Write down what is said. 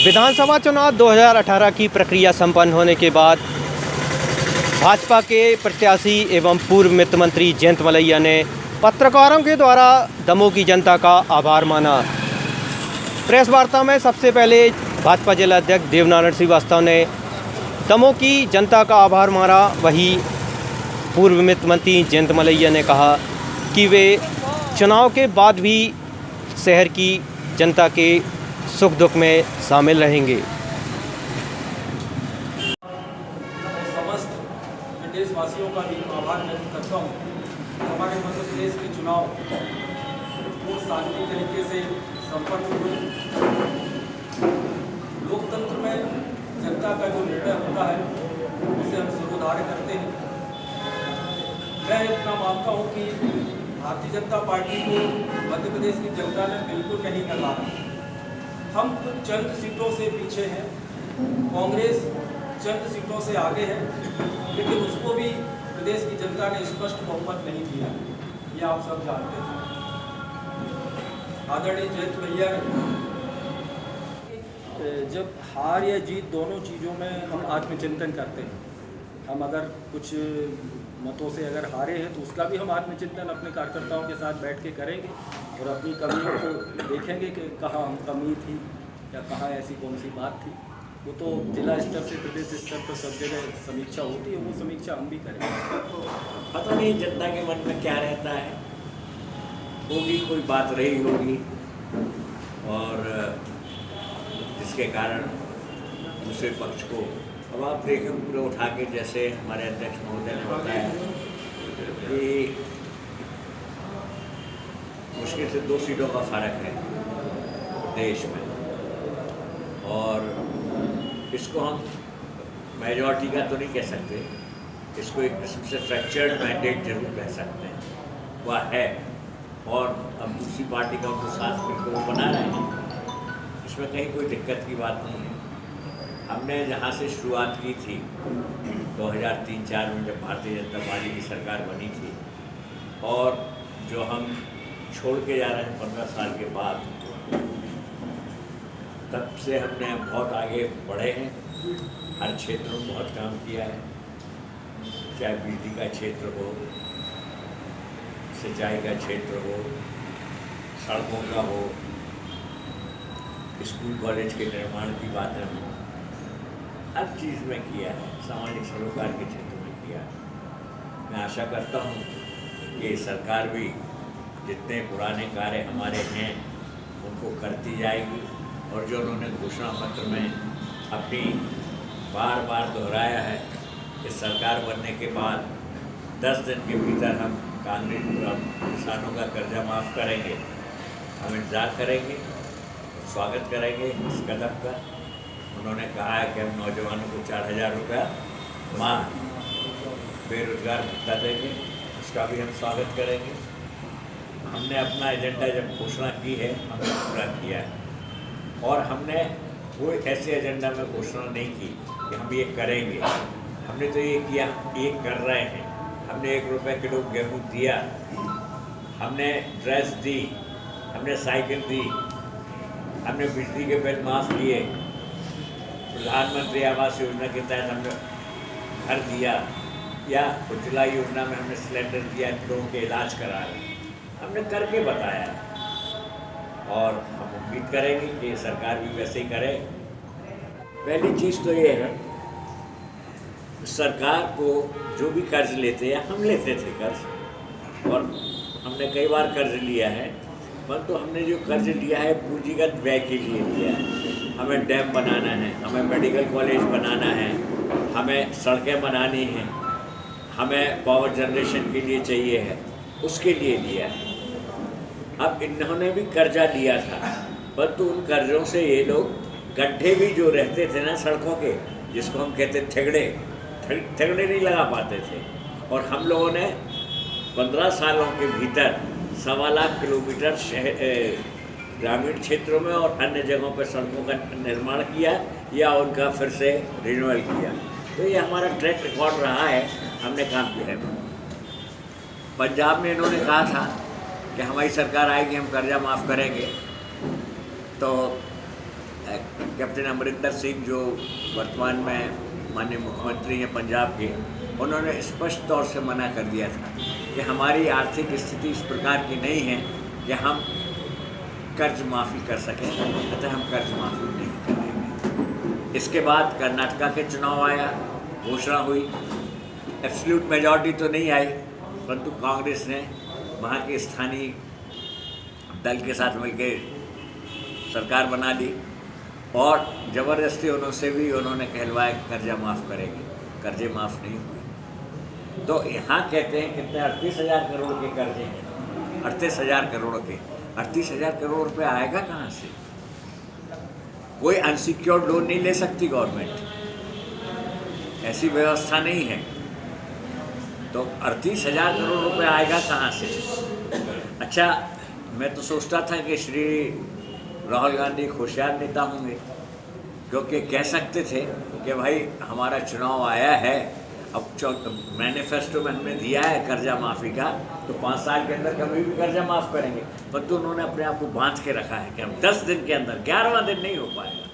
विधानसभा चुनाव 2018 की प्रक्रिया संपन्न होने के बाद भाजपा के प्रत्याशी एवं पूर्व वित्त मंत्री जयंत मलैया ने पत्रकारों के द्वारा दमोह की जनता का आभार माना। प्रेस वार्ता में सबसे पहले भाजपा जिला अध्यक्ष देवनारायण श्रीवास्तव ने दमोह की जनता का आभार माना। वहीं पूर्व वित्त मंत्री जयंत मलैया ने कहा कि वे चुनाव के बाद भी शहर की जनता के सुख दुख में शामिल रहेंगे। समस्त देशवासियों का भी आभार व्यक्त करता हूँ। हमारे मध्य प्रदेश के चुनाव पूर्ण शांति तरीके से संपन्न हुए। लोकतंत्र में जनता का जो निर्णय होता है उसे हम सर्वोधार्य करते हैं। मैं इतना मानता हूँ कि भारतीय जनता पार्टी को मध्य प्रदेश की जनता ने बिल्कुल नहीं नकारा। हम कुछ चंद सीटों से पीछे हैं, कांग्रेस चंद सीटों से आगे है, लेकिन उसको भी प्रदेश की जनता ने स्पष्ट बहुमत नहीं दिया, ये आप सब जानते हैं। आदरणीय जयंत भैया, जब हार या जीत दोनों चीज़ों में हम आत्मचिंतन करते हैं। हम अगर कुछ मतों से अगर हारे हैं तो उसका भी हम आत्मचिंतन अपने कार्यकर्ताओं के साथ बैठ के करेंगे और अपनी कमियों को देखेंगे कि कहाँ हम कमी थी या कहाँ ऐसी कौन सी बात थी। वो तो जिला स्तर से प्रदेश स्तर पर सब जगह समीक्षा होती है, वो समीक्षा हम भी करेंगे। पता नहीं जनता के मन में क्या रहता है, होगी कोई बात रही होगी और जिसके कारण दूसरे पक्ष को, अब आप देखें पूरे उठा के, जैसे हमारे अध्यक्ष महोदय ने बताया कि मुश्किल से 2 सीटों का फर्क है देश में, और इसको हम मेजॉरिटी का तो नहीं कह सकते, इसको एक किस्म से फ्रैक्चर्ड मैंडेट जरूर कह सकते हैं, वह है। और अब दूसरी पार्टी का उनको साथ मिलकर वो बना रहे हैं, इसमें कहीं कोई दिक्कत की बात नहीं है। हमने जहाँ से शुरुआत की थी 2003-04 में, जब भारतीय जनता पार्टी की सरकार बनी थी, और जो हम छोड़ के जा रहे हैं 15 साल के बाद, तब से हमने बहुत आगे बढ़े हैं। हर क्षेत्र में बहुत काम किया है, चाहे बिजली का क्षेत्र हो, सिंचाई का क्षेत्र हो, सड़कों का हो, स्कूल कॉलेज के निर्माण की बातें हो, हर चीज़ में किया है, सामाजिक सरोकार के क्षेत्र में किया है। मैं आशा करता हूँ कि सरकार भी जितने पुराने कार्य हमारे हैं उनको करती जाएगी, और जो उन्होंने घोषणा पत्र में अपनी बार बार दोहराया है कि सरकार बनने के बाद 10 दिन के भीतर हम किसानों का कर्जा माफ़ करेंगे, हम इंतजार करेंगे, स्वागत करेंगे इस कदम का। उन्होंने कहा है कि हम नौजवानों को 4000 रुपया माह बेरोजगार भत्ता देंगे, उसका भी हम स्वागत करेंगे। हमने अपना एजेंडा जब घोषणा की है हमने पूरा किया है, और हमने कोई ऐसे एजेंडा में घोषणा नहीं की कि हम ये करेंगे। हमने तो ये किया, ये कर रहे हैं। हमने 1 रुपये किलो गेहूँ दिया, हमने ड्रेस दी, हमने साइकिल दी, हमने बिजली के बिल माफ़ किए, प्रधानमंत्री आवास योजना के तहत हमने घर दिया, या उज्ज्वला योजना में हमने सिलेंडर दिया, लोगों के इलाज करा रहे, हमने करके बताया। और हम उम्मीद करेंगे कि सरकार भी वैसे ही करे। पहली चीज़ तो ये है, सरकार को जो भी कर्ज लेते हैं, हम लेते थे कर्ज, और हमने कई बार कर्ज लिया है, परंतु हमने जो कर्ज लिया है पूंजीगत व्यय के लिए लिया है। हमें डैम बनाना है, हमें मेडिकल कॉलेज बनाना है, हमें सड़कें बनानी हैं, हमें पावर जनरेशन के लिए चाहिए है, उसके लिए लिया है। अब इन्होंने भी कर्जा लिया था, परंतु उन कर्जों से ये लोग गड्ढे भी जो रहते थे ना सड़कों के, जिसको हम कहते थगड़े नहीं लगा पाते थे, और हम लोगों ने 15 सालों के भीतर 1.25 लाख किलोमीटर ग्रामीण क्षेत्रों में और अन्य जगहों पर सड़कों का निर्माण किया या उनका फिर से रिन्यूअल किया। तो ये हमारा ट्रैक रिकॉर्ड रहा है, हमने काम किया है। पंजाब में इन्होंने कहा था कि हमारी सरकार आएगी, हम कर्जा माफ़ करेंगे, तो कैप्टन अमरिंदर सिंह जो वर्तमान में माननीय मुख्यमंत्री हैं पंजाब के, उन्होंने स्पष्ट तौर से मना कर दिया था कि हमारी आर्थिक स्थिति इस प्रकार की नहीं है कि हम कर्ज माफ़ी कर सकें, अतः हम कर्ज माफ़ी नहीं करेंगे। इसके बाद कर्नाटका के चुनाव आया, घोषणा हुई, एब्सोल्यूट मेजॉरिटी तो नहीं आई, परंतु कांग्रेस ने वहाँ के स्थानीय दल के साथ मिलकर सरकार बना ली और ज़बरदस्ती उन्होंने कहलवाया कर्जा माफ़ करेंगे, कर्जे माफ़ नहीं हुए। तो यहाँ कहते हैं कितने 38,000 करोड़ के कर्जे हैं, 38,000 करोड़ के, 38,000 करोड़ रुपये आएगा कहाँ से? कोई अनसिक्योर्ड लोन नहीं ले सकती गवर्नमेंट, ऐसी व्यवस्था नहीं है। तो 38,000 करोड़ रुपये आएगा कहाँ से? अच्छा, मैं तो सोचता था कि श्री राहुल गांधी होशियार नेता होंगे, क्योंकि कह सकते थे कि भाई हमारा चुनाव आया है, अब मैनिफेस्टो में हमने दिया है कर्जा माफ़ी का, तो 5 साल के अंदर कभी भी कर्जा माफ़ करेंगे। परंतु उन्होंने अपने आप को बांध के रखा है कि हम 10 दिन के अंदर, 11वां दिन नहीं हो पाएगा,